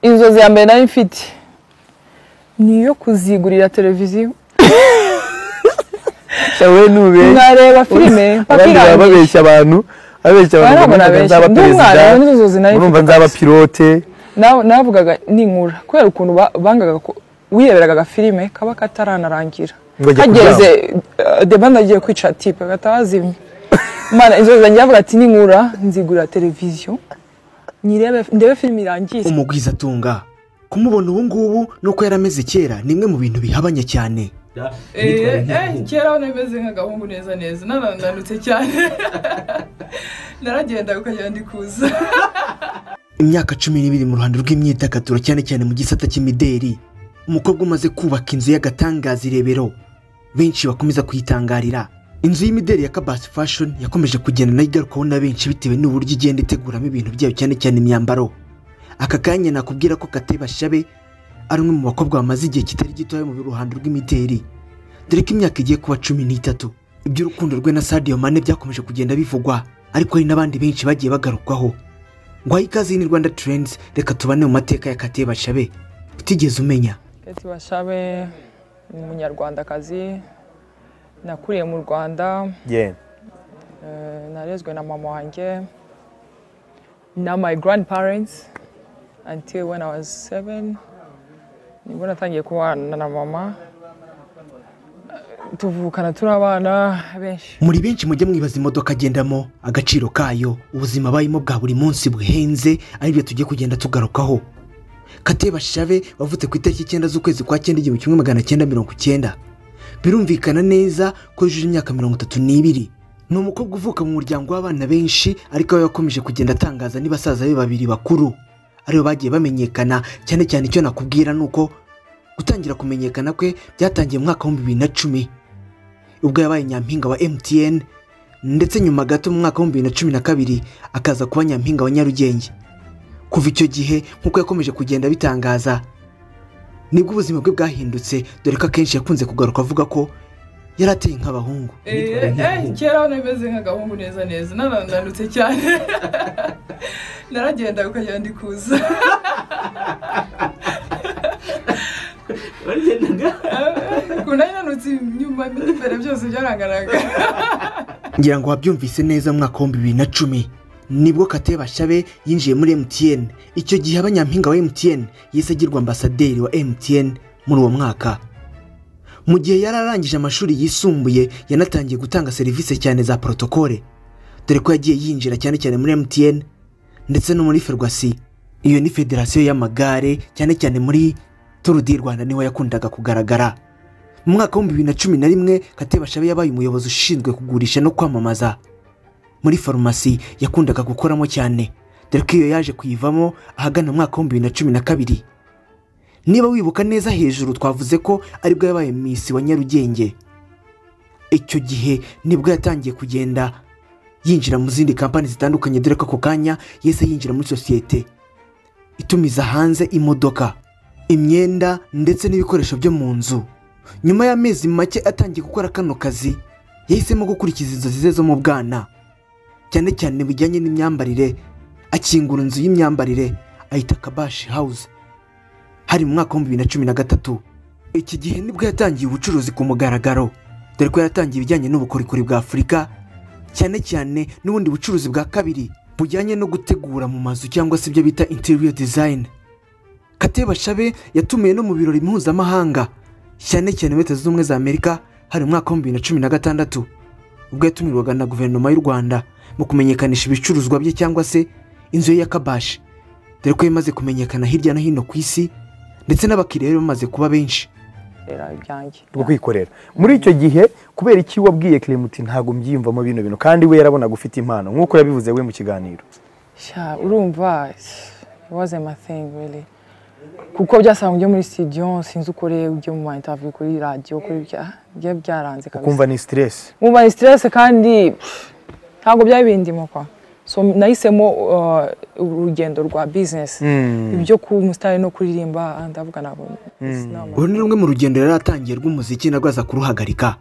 inzozi ya mbere nari mfite niyo kuzigurira televiziyo cyawe nube ngareba filime pakirangiye babeshya abantu nzaba perezida urumva nzaba pilote navugaga ninkura kubera ukuntu bangaga wireberaga filime kaba kataranarangira kageze debanda agiye kwica type gatazimye mana inzozi zanjye yavuga ati ninkura nzigura televiziyo nyirebe ndebe filime irangiye. Umugwiza Tunga kumubona ubu ngubu nuko yarameze kera nimwe mu bintu bihabanye cyane. Kera nemeze nk'agahungu neza nananutse cyane naragenda ukajya ndikuza. Imyaka 12 mu ruhando rw'imyidagaduro cyane cyane mu gisata cy'imideri, umukobwa umaze kubaka inzu y'agatangaza irebero benshi bakomeza kuyitangarira. Inzu y'imideri ya Kabasi Fashion yakomeje kugenda nayigarukaho na benshi bitewe n'uburyo igenda iteguramo ibintu byayo cyane cyane imyambaro. Aka kanya nakubwira ko Kate Bashabe ari umwe mu bakobwa bamaze igihe kitari gitoya mu ruhando rw'imideri, dore ko imyaka igiye kuba 13. Iby'urukundo rwe na Sadio Mane byakomeje kugenda bivugwa, ariko hari n'abandi benshi bagiye bagarukwaho. Ngo ikaze ni Rwanda Trends, reka tubane mu mateka ya Kate Bashabe utigeze umenya. Kate Bashabe ni umunyarwandakazi, nakuriye mu Rwanda. Narezwe na mama wanjye na my grandparents until when I was 7. Nibwo natangiye kubana na mama, tuvukana turabana benshi. Muri benshi mujye mwibaza imodoka agendamo, agaciro kayo, ubuzima bayimo bwa buri munsi buhenze, ari byo tujye kugenda tugarukaho. Kate Bashabe wavutse ku itariki 9 z'ukwezi kwa 9 1990. Birumvikana neza ko yujuje imyaka 32. Ni umukobwa uvuka mu muryango w'abana benshi, ariko we yakomeje kugenda atangaza nibasaza be babiri bakuru aribo bagiye bamenyekana cyane cyane. Icyo nakubwira nuko gutangira kumenyekana kwe byatangiye mu mwaka wa 2010 ubwo yabaye nyampinga wa MTN, ndetse nyuma gato mu mwaka wa 2012 akaza kuba nyampinga wa Nyarugenge. Kuva icyo gihe nkuko yakomeje kugenda bitangaza, nibwo ubuzima bwe bwahindutse, dore ko akenshi yakunze kugaruka avuga ko yarateye nk'abahungu. Kera nemeze nk'agahungu neza nananutse cyane naragenda ukajya ndikuza. Kunanutse nyuma imbere byose byarangaraga. Ngira ngo wabyumvise neza mu mwaka wa 2010 nibwo Kate Bashabe yinjiye muri MTN. Icyo gihe abanyampinga wa MTN yisagirwa ambasaderi wa MTN muri uwo mwaka. Mu gihe yararangije amashuri yisumbuye yanatangiye gutanga serivisi cyane za protocole, dore ko yagiye yinjira cyane cyane muri MTN ndetse no muri Ferwasi. Iyo ni federasiyo y'amagare, cyane cyane muri Tour du Rwanda niho yakundaga kugaragara. Mu mwaka wa 2011 Kate Bashabe yabaye umuyobozi ushinzwe kugurisha no kwamamaza muri farumasi yakundaga gukoramo cyane, dore ko iyo yaje kuyivamo ahagana mu mwaka wa 2012. Niba wibuka neza hejuru twavuze ko aribwo yabaye Miss wa Nyarugenge. Icyo gihe nibwo yatangiye kugenda yinjira mu zindi kampani zitandukanye, dore ko ako kanya yese yinjira muri societe itumiza hanze imodoka, imyenda ndetse n'ibikoresho byo mu nzu. Nyuma y'amezi make atangiye gukora kano kazi, yahisemo gukurikiza inzozi ze zo mu bwana, cyane cyane bijyanye n'imyambarire. Akingura inzu y'imyambarire ayita Kabashi House hari mu mwaka wa 2013. Iki gihe nibwo yatangiye ubucuruzi ku mugaragaro, dore ko yatangiye ibijyanye n'ubukorikori bwa Afurika, cyane cyane n'ubundi bucuruzi bwa kabiri bujyanye no gutegura mu mazu cyangwa se ibyo bita interior design. Kate Bashabe yatumiye no mu birori mpuzamahanga, cyane cyane muri Leta Zunze Ubumwe za Amerika hari mu mwaka wa 2016 ubwo yatumirwaga na guverinoma y'u Rwanda mu kumenyekanisha ibicuruzwa bye cyangwa se inzu ya Kabashi, dore ko yamaze kumenyekana hirya no hino ku isi ndetse n'abakiriya bamaze kuba benshi. Rwo kwikorera muri icyo gihe kubera iki wabwiye Clement ntago mbyiyumvamo bino bintu kandi we yarabona gufite impano nkuko yabivuze we mu kiganiro? Urumva it wasn't my thing really, kuko byasanga ujye muri studio sinzi ukore ujye mu interview kuri radio kuri byaranze kabisa. Kumva ni stress, umva ni stress kandi ntago byabindimo kwa. So nahisemo urugendo rwa business, ibyo ku mustari no kuririmba ndavuga nabo. Uru ni rumwe mu rugendo yaratangiye rw'umuziki narwaza kuruhagarika,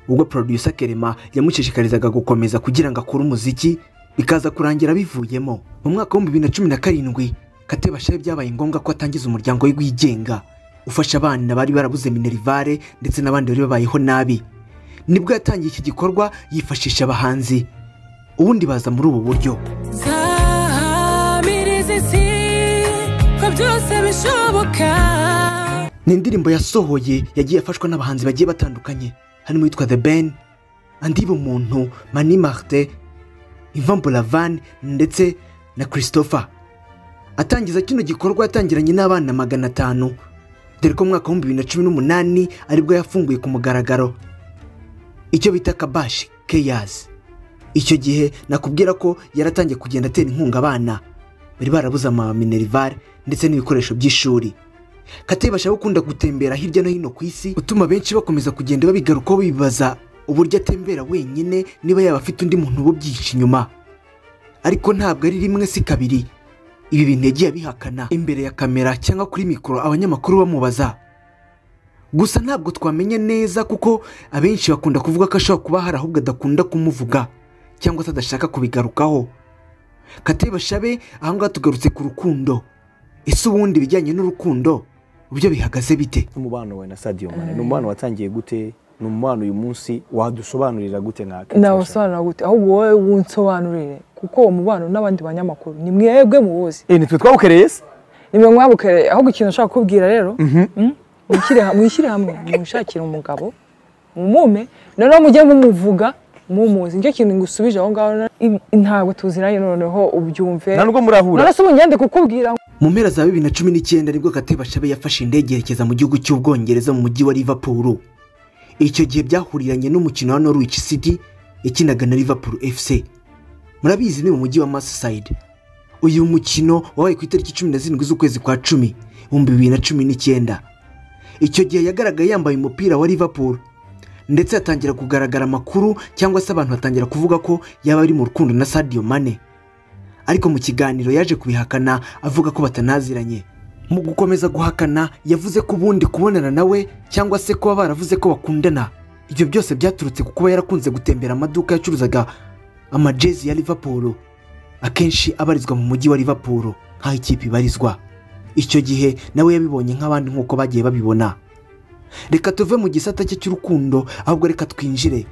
ubwo producer Kerema yamushishikarizaga gukomeza kugira ngo akore umuziki, bikaza kurangira bivuyemo. Mu mwaka wa 2017 Kate Bashabe byabaye ngombwa ko atangiza umuryango we wigenga ufasha abana bari barabuze minerivare ndetse n'abandi bari babayeho nabi. Nibwo yatangiye iki gikorwa yifashisha abahanzi ubundi baza muri ubu buryo. Ni indirimbo yasohoye yagiye afashwa n'abahanzi bagiye batandukanye harimo witwa The Ben, Andi Bumuntu, Mani Martin, Ivan Buravan ndetse na Christopher. Atangiza kino gikorwa yatangiranye n'abana 500 dore ko mwaka wa 2018 aribwo yafunguye ku mugaragaro icyo bita Kabashi Chaos. Icyo gihe nakubwira ko yaratangiye kugenda atera inkunga abana bari barabuze ama minerivare ndetse n'ibikoresho by'ishuri. Kate Bashabe ukunda gutembera hirya no hino ku isi utuma benshi bakomeza kugenda babigarukaho bibaza uburyo atembera wenyine niba yaba afite undi muntu ubyihishe inyuma. Ariko ntabwo ari rimwe si kabiri ibi bintu yagiye bihakana imbere ya kamera cyangwa kuri mikoro abanyamakuru bamubaza. Gusa ntabwo twamenye neza kuko abenshi bakunda kuvuga ko ashobora kuba hari ahubwo adakunda kumuvuga cyangwa se adashaka kubigarukaho. Kate Bashabe ahangaha tugarutse ku rukundo. Ese ubundi bijyanye n'urukundo ubyo bihagaze bite? Umubano we na Sadio Mane ni umubano watangiye gute? Ni umubano uyu munsi wadusobanurira gute nkaka? Nawe sobanura gute ahubwo wowe wunsobanurire kuko uwo mubano n'abandi banyamakuru ni mwebwe muwoze. Nitwe twawukereye se? Nimwe mwabukereye ahubwo ikintu nshaka kubwira rero mwishyire hamwe mushakira umugabo mumume noneho mujye mumuvuga mumuzi nicyo kintu ngusubije aho ngaho ntabwo tuziranye noneho ubyumve nubwo murahura. None se ubunyande kukubwira mu mpera za 2019 nibwo Kate Bashabe yafashe indege yerekeza mu gihugu cy'Ubwongereza mu mujyi wa Liverpool. Icyo gihe byahuriranye n'umukino wa Norwich City yakinaga na Liverpool FC. Murabizi ni mu mujyi wa Merseyside. Uyu mukino wabaye ku itariki 17 z'ukwezi kwa 10 2019. Icyo gihe yagaragaye yambaye umupira wa Liverpool ndetse atangira kugaragara amakuru cyangwa se abantu batangira kuvuga ko yaba ari mu rukundo na Sadio Mane. Ariko mu kiganiro yaje kubihakana avuga ko batanaziranye. Mu gukomeza guhakana yavuze ko ubundi kubonana nawe cyangwa se kuba baravuze ko bakundana ibyo byose byaturutse ku kuba yarakunze gutembera amaduka yacuruzaga amajezi ya Liverpool akenshi abarizwa mu mujyi wa Liverpool nk'aho ikipe ibarizwa. Icyo gihe nawe yabibonye nk'abandi nk'uko bagiye babibona. Reka tuve mu gisata cye cy'urukundo ahubwo reka twinjire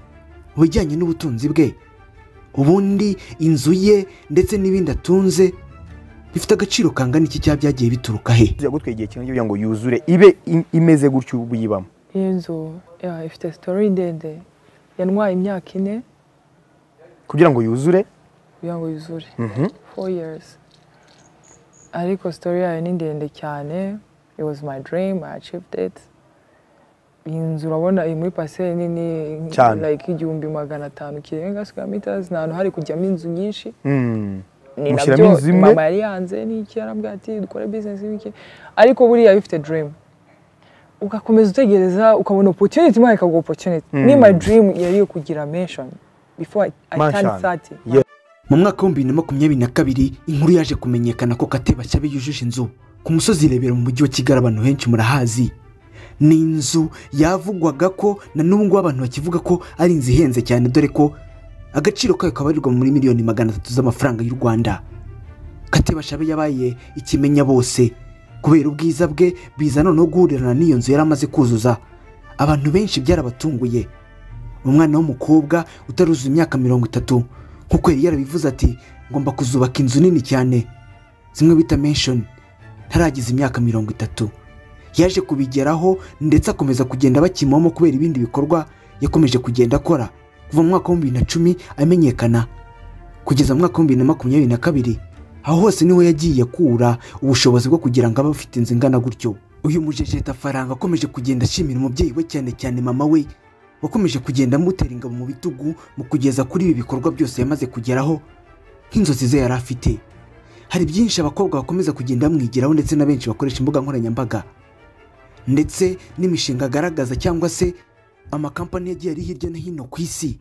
mu bijyanye n'ubutunzi bwe. Ubundi inzu ye ndetse n'ibindi atunze bifite agaciro kangana iki cya byagiye bituruka he? Yagutwegeye kintu kugira ngo yuzure ibe imeze gutyo ubuyibamo. Inzu ifite story ndende yanwaye imyaka 4 kugira ngo yuzure 4 years. Ariko story yayo ni ndende cyane. It was my dream, I achieved it. Inzu urabona iri muri parcelle nini like 1500 kirenga square meters n'ahantu hari kujyamo inzu nyinshi. Ni nabyo mama yari yanze n'iki yarambwira ati dukore business y'iki ariko buriya bifite dream ugakomeza utegereza ukabona opportunity mwaka go opportunity. Ni my dream yari kugira mansion before I turned 30. Mu mwaka wa 2022 inkuru yaje kumenyekana ko Kate Bashabe yujuje inzu ku musozi Rebero mu mujyi wa Kigali. Abantu henshi murahazi. Ni inzu yavugwaga ko na n'ubwo abantu bakivuga ko ari inzu ihenze cyane dore ko agaciro kayo kabarirwa muri miliyoni 300 z'amafaranga y'u Rwanda. Kate Bashabe yabaye ikimenya bose kubera ubwiza bwe biza noneho guhurirana n'iyo nzu yaramaze kuzuza. Abantu benshi byarabatunguye. Umwana w'umukobwa utaruzuza imyaka 30 nkuko yari yarabivuze ati ngomba kuzubaka inzu nini cyane zimwe bita mansion ntaragize imyaka 30. Yaje kubigeraho ndetse akomeza kugenda bakimomo kubera ibindi bikorwa yakomeje kugenda akora kuva mu mwaka wa 2010 amenyekana kugeza mu mwaka wa 2022. Aho hose niho yagiye kura ubushobozi bwo kugira ngo abafite inzu ingana gutyo. Uyu mujejeta faranga akomeje kugenda ashimira umubyeyi we cyane mama we wakomeje kugenda amutera ingabo mu bitugu mu kugeza kuri ibi bikorwa byose yamaze kugeraho nk'inzozi ze yari afite. Hari byinshi abakobwa bakomeza kugenda bamwigiraho ndetse na benshi bakoresha imbuga nkoranyambaga ndetse n'imishinga agaragaza cyangwa se amakampani yagiye ari hirya no hino ku isi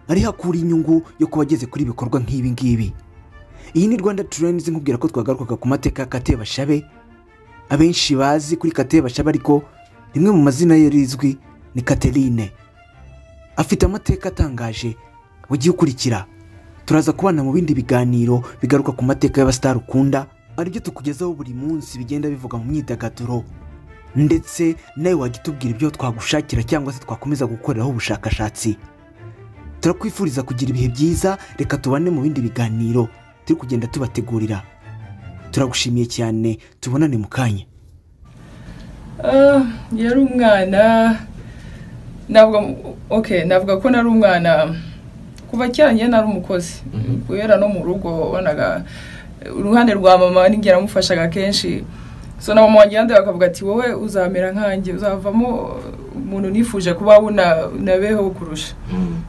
ari hakura inyungu yo kuba ageze kuri ibikorwa nk'ibi ngibi. Iyi ni Rwanda Trends nkubwira ko twagarukaga ku mateka ya Kate Bashabe abenshi bazi kuri Kate Bashabe ariko rimwe mu mazina ye rizwi ni Catherine. Afite amateka atangaje ugiye ukurikira. Turaza kubana mu bindi biganiro bigaruka ku mateka y'abastar ukunda aribyo tukugezaho buri munsi bigenda bivuga mu myidagaduro, ndetse nawe wajya utubwira ibyo twagushakira cyangwa se twakomeza gukoreraho ubushakashatsi. Turakwifuriza kugira ibihe byiza, reka tubane mu bindi biganiro turi kugenda tubategurira. Turagushimiye cyane, tubonane mu kanya. Yari umwana navuga ko nari umwana kuva cyane, nari umukozi guhera no mu rugo. Wanaga uruhande rwa mama nigera mufashaga kenshi, so na mama wanjye yandi bakavuga ati wowe uzamera nkanjye, uzavamo umuntu nifuje kuba nabeho kurusha.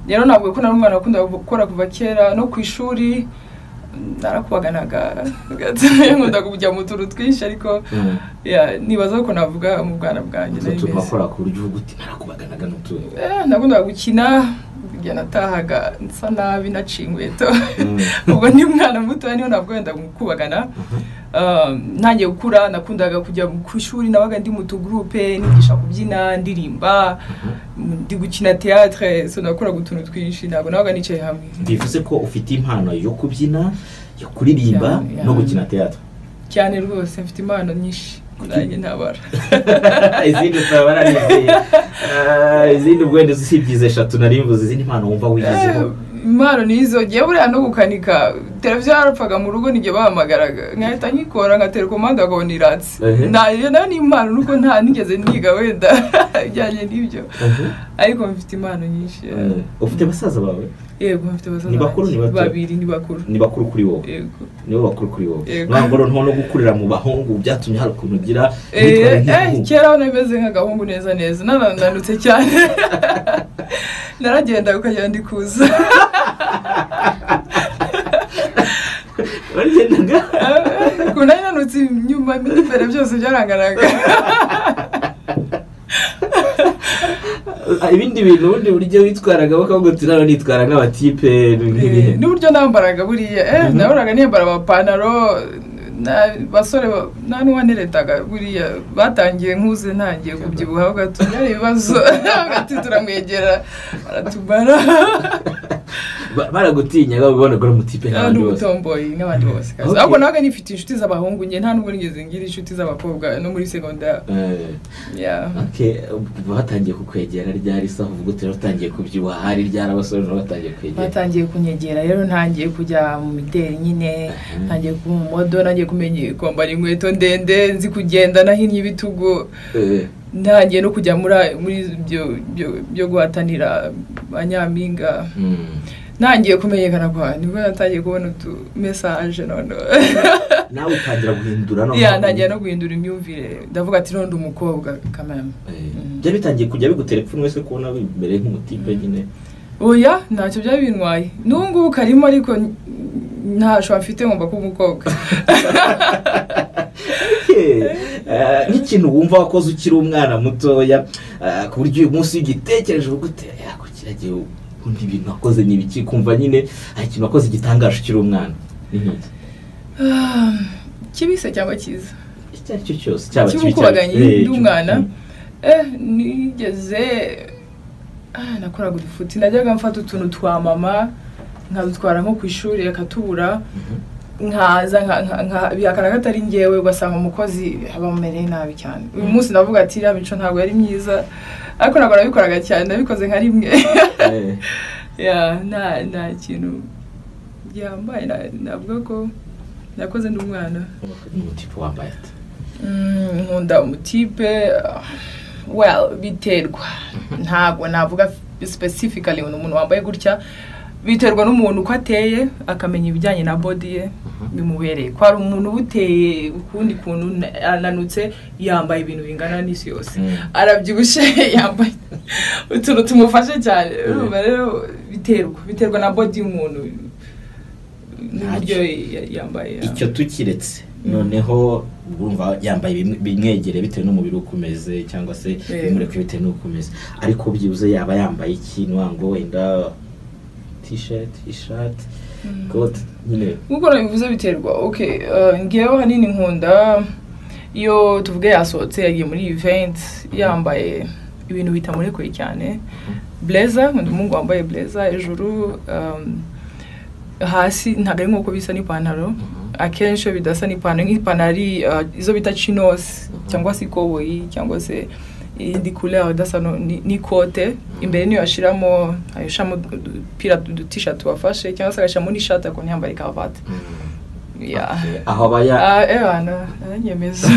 Rero navuga ko nari umwana akunda gukora kuva kera, no ku ishuri narakubaganaga nkunda kujya mu turu twinshi, ariko nibaza ko navuga mu bwana bwanjye nari meze bakora ku buryo uguti narakubaganaga n'utuntu. Nakunda gukina, kujya natahaga nsa nabi naciye inkweto ubwo ni umwana muto niyo nabwo wenda gukubagana. Ntangiye gukura nakundaga kujya ku ishuri, nabaga ndi mu tugroupe nigisha kubyina, ndirimba, ndi gukina théâtre, so nakora gutuntu twinshi, ntabwo nabaga nicaye hamwe. Bivuze ko ufite impano yo kubyina, yo kuririmba no gukina théâtre. Cyane rwose mfite impano nyinshi nanjye ntabara. Izindi tabara izindi ubwende zisibyize 3 narimvuze, izindi impano wumva wigizeho. Impano nizo giye buriya no gukanika televiziyo yarapfaga mu rugo nige bahamagaraga nkahita nyikora ngatera komanda ngo niratse. Nayo ni impano nuko nta nigeze niga wenda bijyanye n'ibyo, ariko mfite impano nyinshi. Ufite basaza bawe? Yego mfite basaza. Ni bakuru ni bato? Babiri ni bakuru. Ni bakuru kuri wowe? Yego. Nibo bakuru kuri wowe. Nangoro nto no gukurira mu bahungu byatumye hari ukuntu ugira kera nameze nk'agahungu neza nananutse cyane. Naragenda ukajya ndikuza. Warigendaga? Kuna nanutse nyuma imbere byose byaranganaga. Ibindi bintu ubundi buryo witwaraga bakavuga ati naro nitwara nk'abatipe nk'ibihe. N'uburyo nambaraga buriya nahoraga niyambara amapantaro, basore nta n'uwaneretaga buriya batangiye nkuze ntangiye kubyibuha gato, yari ibibazo hagati turamwegera baratubara. Baragutinya babona ko umutipe n'abandi bose. N'utomboyi nk'abandi bose. Ahubwo nabaga nifite inshuti z'abahungu, nge nta nubwo nigeze ngira inshuti z'abakobwa no muri secondaire. Batangiye kukwegera ryari se uvuga uti utangiye kubyibuha, hari ryari abasore no batangiye kwegera? Batangiye kunyegera rero ntangiye kujya mu mideli nyine, ntangiye kuba mu modo, ntangiye kumenye kwambara inkweto ndende, nzi kugenda nahinnye ibitugu. Ntangiye no kujya muri byo guhatanira abanyampinga. Ntangiye kumenyekana kwa nibwo natangiye kubona utu message none. Nawe utangira guhindura no? Ntangiye no guhindura imyumvire, ndavuga ati none umukobwa kameme. Bya bitangiye kujya bigutelefone wese kubona imbere nk'umutipe nyine? Oya, ntacyo bya bintwaye. Nungu karimo ariko ntasho afite ngomba kuba umukobwa. N'ikintu wumva wakoze ukiri umwana mutoya ku buryo uyu munsi igitekereje gute yako kiragiye undi bintu nakoze n'ibiki kumva nyine ari ikintu nakoze gitangaje ukiri umwana? Kibise cyangwa kiza icyo ari cyo cyose cyaba kibukubaganye ndi umwana. Nigeze nakoraga udufuti, najyaga mfata utuntu twa mama nkadutwara nko ku ishuri akatubura, nkaza bihakana ko atari ngewe, ugasanga umukozi abamereye nabi cyane. Uyu munsi navuga ati iriya mico ntabwo yari myiza, ariko ntabwo nabikoraga cyane, nabikoze nka rimwe. Nta kintu yambaye, navuga ko nakoze ndi umwana. Umutipe wambaye ati? Nkunda umutipe, biterwa. Ntabwo navuga specifically umuntu wambaye gutya, biterwa n'umuntu uko ateye, akamenya ibijyanye na body ye bimubereye. Ko ari umuntu uteye ukundi kuntu ananutse, yambaye ibintu bingana n'isi yose, arabyibushe yambaye utuntu tumufashe cyane. Rero biterwa na body y'umuntu n'uburyo yambaye. Icyo tukiretse noneho urumva yambaye bimwegere bitewe n'umubiri ukomeze cyangwa se bimureke bitewe n'ukomeze, ariko byibuze yaba yambaye ikintu ngo wenda t-shirt, ishati, coat nyine. Uko nabivuze biterwa. Ngewe hanini nkunda iyo tuvuge yasohotse yagiye muri event yambaye ibintu bitamurekuye cyane. Blazer, undi mungu wambaye blazer hejuru, hasi ntago ari nkuko bisa n'ipantaro akenshi bidasa n'ipantaro nk'ipantaro izo bita chinos cyangwa se koboyi cyangwa se indi couleur idasa ni kote imbere niyo ashiramo pira du t-shirt wafashe cyangwa se agashamo n'ishati ako ntiyambara karavate aho baya nyemeza